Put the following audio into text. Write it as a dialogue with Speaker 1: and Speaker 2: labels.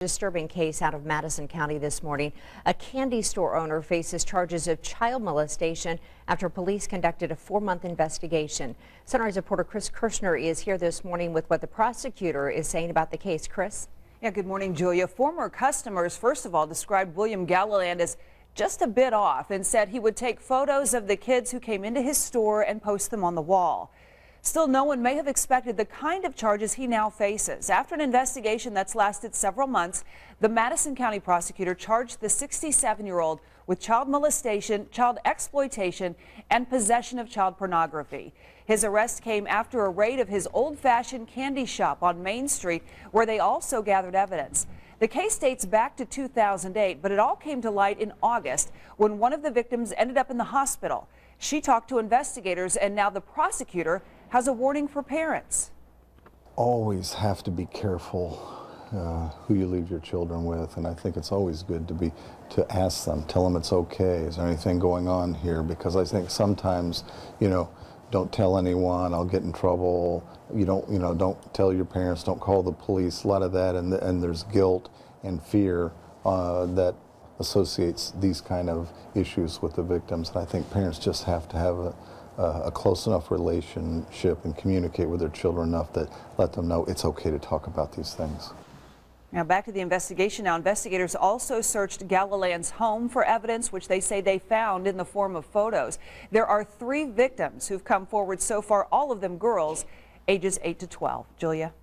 Speaker 1: Disturbing case out of Madison County this morning. A candy store owner faces charges of child molestation after police conducted a 4-month investigation. Sunrise reporter Chris Kirshner is here this morning with what the prosecutor is saying about the case. Chris?
Speaker 2: Yeah, good morning, Julia. Former customers, first of all, described William Galloway as just a bit off and said he would take photos of the kids who came into his store and post them on the wall. Still, no one may have expected the kind of charges he now faces. After an investigation that's lasted several months, the Madison County prosecutor charged the 67-year-old with child molestation, child exploitation, and possession of child pornography. His arrest came after a raid of his old-fashioned candy shop on Main Street, where they also gathered evidence. The case dates back to 2008, but it all came to light in August when one of the victims ended up in the hospital. She talked to investigators, and now the prosecutor has a warning for parents.
Speaker 3: Always have to be careful who you leave your children with, and I think it's always good to ask them, tell them it's okay. Is there anything going on here? Because I think sometimes, don't tell anyone, I'll get in trouble. Don't tell your parents, don't call the police. A lot of that, and there's guilt and fear that associates these kind of issues with the victims. And I think parents just have to have a close enough relationship and communicate with their children enough that let them know it's okay to talk about these things.
Speaker 2: Now back to the investigation. Now investigators also searched Galloway's home for evidence, which they say they found in the form of photos. There are 3 victims who've come forward so far, all of them girls, ages 8 to 12. Julia?